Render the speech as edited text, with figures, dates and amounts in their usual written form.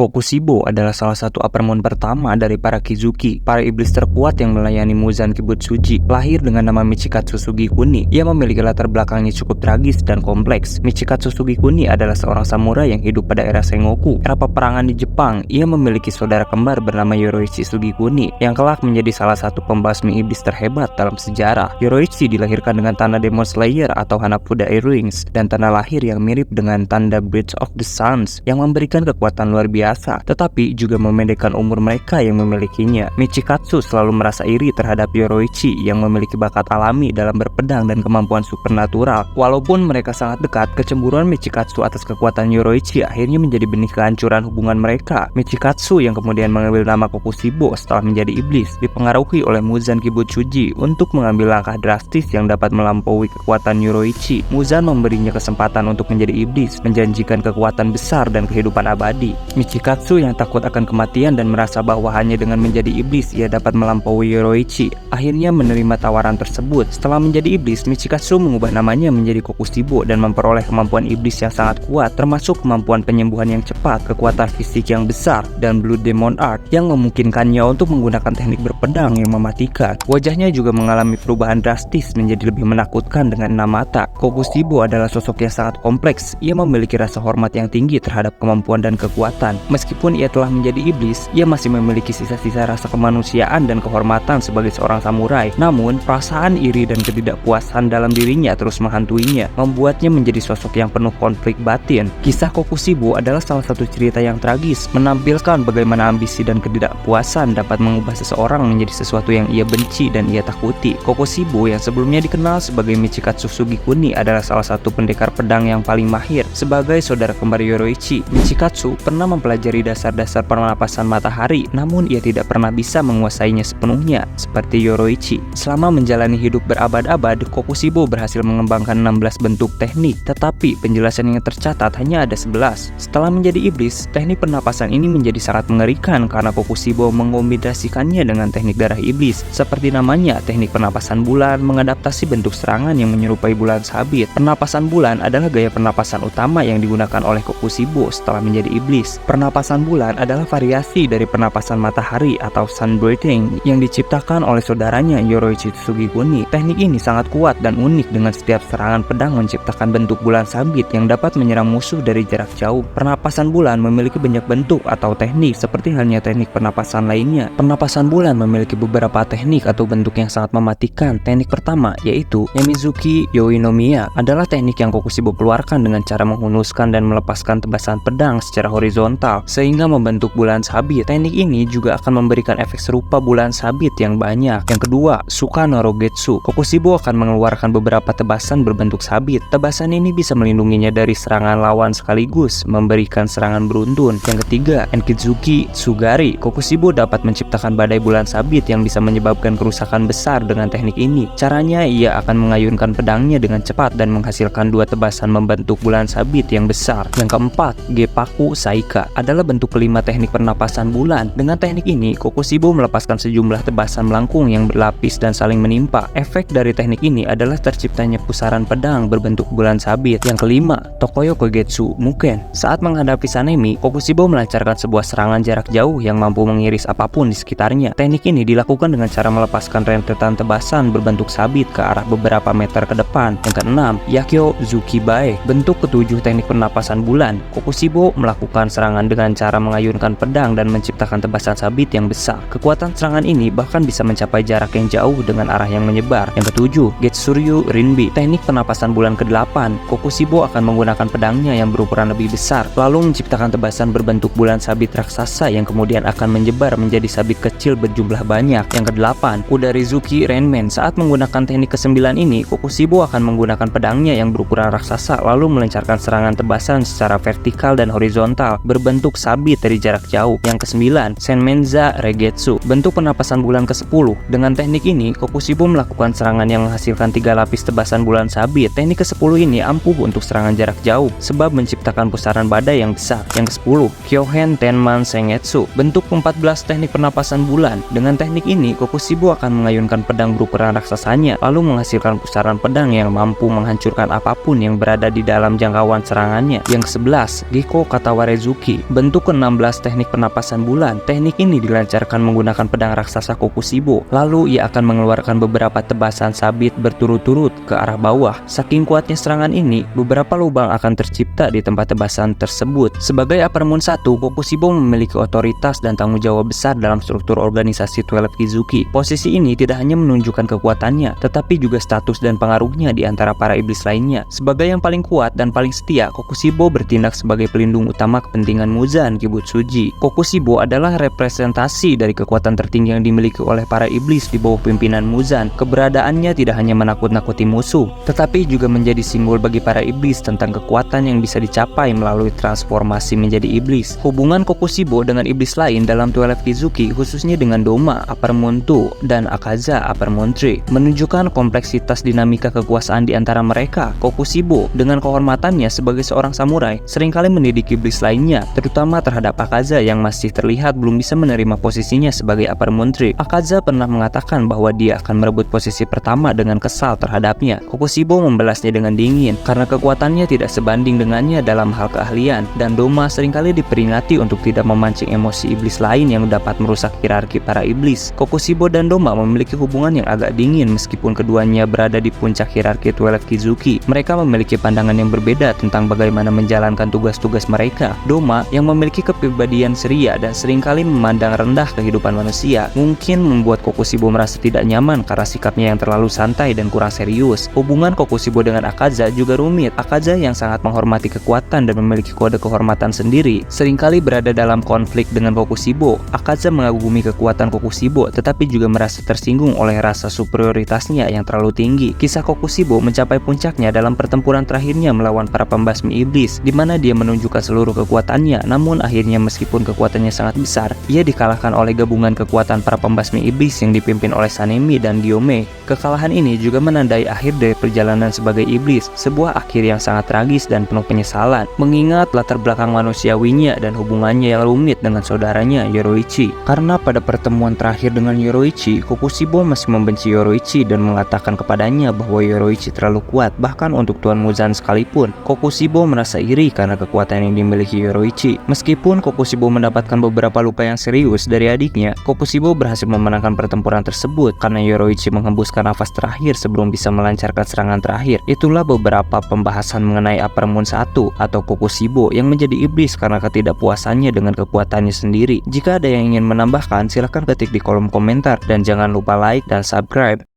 Kokushibo adalah salah satu Uppermoon pertama dari para Kizuki, para iblis terkuat yang melayani Muzan Kibutsuji. Lahir dengan nama Michikatsu Sugikuni, ia memiliki latar belakangnya cukup tragis dan kompleks. Michikatsu Sugikuni adalah seorang samurai yang hidup pada era Sengoku, era peperangan di Jepang. Ia memiliki saudara kembar bernama Yoroichi Sugikuni, yang kelak menjadi salah satu pembasmi iblis terhebat dalam sejarah. Yoroichi dilahirkan dengan tanda Demon Slayer atau Hanafuda Earrings, dan tanda lahir yang mirip dengan tanda Bridge of the Suns, yang memberikan kekuatan luar biasa, tetapi juga memendekkan umur mereka yang memilikinya. Michikatsu selalu merasa iri terhadap Yoroichi yang memiliki bakat alami dalam berpedang dan kemampuan supernatural. Walaupun mereka sangat dekat, kecemburuan Michikatsu atas kekuatan Yoroichi akhirnya menjadi benih kehancuran hubungan mereka. Michikatsu yang kemudian mengambil nama Kokushibo setelah menjadi iblis, dipengaruhi oleh Muzan Kibutsuji untuk mengambil langkah drastis yang dapat melampaui kekuatan Yoroichi. Muzan memberinya kesempatan untuk menjadi iblis, menjanjikan kekuatan besar dan kehidupan abadi. Michikatsu yang takut akan kematian dan merasa bahwa hanya dengan menjadi iblis ia dapat melampaui Yoroichi, akhirnya menerima tawaran tersebut. Setelah menjadi iblis, Michikatsu mengubah namanya menjadi Kokushibo dan memperoleh kemampuan iblis yang sangat kuat, termasuk kemampuan penyembuhan yang cepat, kekuatan fisik yang besar, dan Blood Demon Art yang memungkinkannya untuk menggunakan teknik berpedang yang mematikan. Wajahnya juga mengalami perubahan drastis menjadi lebih menakutkan dengan 6 mata. Kokushibo adalah sosok yang sangat kompleks. Ia memiliki rasa hormat yang tinggi terhadap kemampuan dan kekuatan. Meskipun ia telah menjadi iblis, ia masih memiliki sisa-sisa rasa kemanusiaan dan kehormatan sebagai seorang samurai. Namun, perasaan iri dan ketidakpuasan dalam dirinya terus menghantuinya, membuatnya menjadi sosok yang penuh konflik batin. Kisah Kokushibo adalah salah satu cerita yang tragis, menampilkan bagaimana ambisi dan ketidakpuasan dapat mengubah seseorang menjadi sesuatu yang ia benci dan ia takuti. Kokushibo yang sebelumnya dikenal sebagai Michikatsu Sugikuni adalah salah satu pendekar pedang yang paling mahir. Sebagai saudara kembar Yoroichi, Michikatsu pernah mempelajari dasar-dasar pernapasan matahari, namun ia tidak pernah bisa menguasainya sepenuhnya seperti Yoroichi. Selama menjalani hidup berabad-abad, Kokushibo berhasil mengembangkan 16 bentuk teknik, tetapi penjelasan yang tercatat hanya ada 11. Setelah menjadi iblis, teknik pernapasan ini menjadi sangat mengerikan karena Kokushibo mengombinasikannya dengan teknik darah iblis. Seperti namanya, teknik pernapasan bulan mengadaptasi bentuk serangan yang menyerupai bulan sabit. Pernapasan bulan adalah gaya pernapasan utama yang digunakan oleh Kokushibo setelah menjadi iblis. Pernapasan bulan adalah variasi dari pernapasan matahari atau sun breathing yang diciptakan oleh saudaranya Yoroichi Sugikuni. Teknik ini sangat kuat dan unik, dengan setiap serangan pedang menciptakan bentuk bulan sabit yang dapat menyerang musuh dari jarak jauh. Pernapasan bulan memiliki banyak bentuk atau teknik seperti halnya teknik pernapasan lainnya. Pernapasan bulan memiliki beberapa teknik atau bentuk yang sangat mematikan. Teknik pertama yaitu Yamizuki Yoinomiya adalah teknik yang Kokushibo keluarkan dengan cara menghunuskan dan melepaskan tebasan pedang secara horizontal sehingga membentuk bulan sabit. Teknik ini juga akan memberikan efek serupa bulan sabit yang banyak. Yang kedua, Suka no Rogetsu. Kokushibo akan mengeluarkan beberapa tebasan berbentuk sabit. Tebasan ini bisa melindunginya dari serangan lawan sekaligus memberikan serangan beruntun. Yang ketiga, Enkitsuki Sugari. Kokushibo dapat menciptakan badai bulan sabit yang bisa menyebabkan kerusakan besar dengan teknik ini. Caranya, ia akan mengayunkan pedangnya dengan cepat dan menghasilkan 2 tebasan membentuk bulan sabit yang besar. Yang keempat, Geppaku Saika adalah bentuk kelima teknik pernapasan bulan. Dengan teknik ini, Kokushibo melepaskan sejumlah tebasan melengkung yang berlapis dan saling menimpa. Efek dari teknik ini adalah terciptanya pusaran pedang berbentuk bulan sabit. Yang kelima, Tokoyo Kogetsu Muken. Saat menghadapi Sanemi, Kokushibo melancarkan sebuah serangan jarak jauh yang mampu mengiris apapun di sekitarnya. Teknik ini dilakukan dengan cara melepaskan rentetan tebasan berbentuk sabit ke arah beberapa meter ke depan. Yang keenam, Yakyo Zukibae. Bentuk ketujuh teknik pernapasan bulan. Kokushibo melakukan serangan dengan cara mengayunkan pedang dan menciptakan tebasan sabit yang besar. Kekuatan serangan ini bahkan bisa mencapai jarak yang jauh dengan arah yang menyebar. Yang ketujuh, Getsuryu Rinbi. Teknik pernapasan bulan ke-8. Kokushibo akan menggunakan pedangnya yang berukuran lebih besar, lalu menciptakan tebasan berbentuk bulan sabit raksasa yang kemudian akan menyebar menjadi sabit kecil berjumlah banyak. Yang ke-8, Kudarizuki Renmen. Saat menggunakan teknik ke-9 ini, Kokushibo akan menggunakan pedangnya yang berukuran raksasa lalu melancarkan serangan tebasan secara vertikal dan horizontal berbentuk sabit dari jarak jauh. Yang ke-9, Senmenza Regetsu. Bentuk pernapasan bulan ke-10. Dengan teknik ini, Kokushibo melakukan serangan yang menghasilkan 3 lapis tebasan bulan sabit. Teknik ke-10 ini ampuh untuk serangan jarak jauh sebab menciptakan pusaran badai yang besar. Yang ke-10, Kyohen Tenman Sengetsu. Bentuk 14 teknik pernapasan bulan. Dengan teknik ini, Kokushibo akan mengayunkan pedang berukuran raksasanya lalu menghasilkan pusaran pedang yang mampu menghancurkan apapun yang berada di dalam jangkauan serangannya. Yang ke-11, Gekko Katawarezuki. Bentuk ke-16 teknik pernapasan bulan. Teknik ini dilancarkan menggunakan pedang raksasa Kokushibo. Lalu ia akan mengeluarkan beberapa tebasan sabit berturut-turut ke arah bawah. Saking kuatnya serangan ini, beberapa lubang akan tercipta di tempat tebasan tersebut. Sebagai Upper Moon 1, Kokushibo memiliki otoritas dan tanggung jawab besar dalam struktur organisasi 12 Kizuki. Posisi ini tidak hanya menunjukkan kekuatannya, tetapi juga status dan pengaruhnya di antara para iblis lainnya. Sebagai yang paling kuat dan paling setia, Kokushibo bertindak sebagai pelindung utama kepentingan Muzan Kibutsuji. Kokushibo adalah representasi dari kekuatan tertinggi yang dimiliki oleh para iblis di bawah pimpinan Muzan. Keberadaannya tidak hanya menakut-nakuti musuh, tetapi juga menjadi simbol bagi para iblis tentang kekuatan yang bisa dicapai melalui transformasi menjadi iblis. Hubungan Kokushibo dengan iblis lain dalam 12 Kizuki, khususnya dengan Doma, Upper Moon 2, dan Akaza, Upper Moon 3, menunjukkan kompleksitas dinamika kekuasaan di antara mereka. Kokushibo, dengan kehormatannya sebagai seorang samurai, seringkali mendidik iblis lainnya, terutama terhadap Akaza yang masih terlihat belum bisa menerima posisinya sebagai Upper Moon 3. Akaza pernah mengatakan bahwa dia akan merebut posisi pertama dengan kesal terhadapnya. Kokushibo membalasnya dengan dingin karena kekuatannya tidak sebanding dengannya dalam hal keahlian, dan Doma seringkali diperingati untuk tidak memancing emosi iblis lain yang dapat merusak hierarki para iblis. Kokushibo dan Doma memiliki hubungan yang agak dingin meskipun keduanya berada di puncak hierarki 12 Kizuki. Mereka memiliki pandangan yang berbeda tentang bagaimana menjalankan tugas-tugas mereka. Doma, yang memiliki kepribadian ceria dan seringkali memandang rendah kehidupan manusia, mungkin membuat Kokushibo merasa tidak nyaman karena sikapnya yang terlalu santai dan kurang serius. Hubungan Kokushibo dengan Akaza juga rumit. Akaza yang sangat menghormati kekuatan dan memiliki kode kehormatan sendiri, seringkali berada dalam konflik dengan Kokushibo. Akaza mengagumi kekuatan Kokushibo, tetapi juga merasa tersinggung oleh rasa superioritasnya yang terlalu tinggi. Kisah Kokushibo mencapai puncaknya dalam pertempuran terakhirnya melawan para pembasmi iblis, di mana dia menunjukkan seluruh kekuatannya. Namun akhirnya meskipun kekuatannya sangat besar, ia dikalahkan oleh gabungan kekuatan para pembasmi iblis yang dipimpin oleh Sanemi dan Gyome. Kekalahan ini juga menandai akhir dari perjalanan sebagai iblis, sebuah akhir yang sangat tragis dan penuh penyesalan, mengingat latar belakang manusiawinya dan hubungannya yang rumit dengan saudaranya Yoroichi. Karena pada pertemuan terakhir dengan Yoroichi, Kokushibo masih membenci Yoroichi dan mengatakan kepadanya bahwa Yoroichi terlalu kuat, bahkan untuk Tuan Muzan sekalipun. Kokushibo merasa iri karena kekuatan yang dimiliki Yoroichi. Meskipun Kokushibo mendapatkan beberapa luka yang serius dari adiknya, Kokushibo berhasil memenangkan pertempuran tersebut karena Yoroichi menghembuskan nafas terakhir sebelum bisa melancarkan serangan terakhir. Itulah beberapa pembahasan mengenai Upper Moon 1 atau Kokushibo yang menjadi iblis karena ketidakpuasannya dengan kekuatannya sendiri. Jika ada yang ingin menambahkan, silahkan ketik di kolom komentar dan jangan lupa like dan subscribe.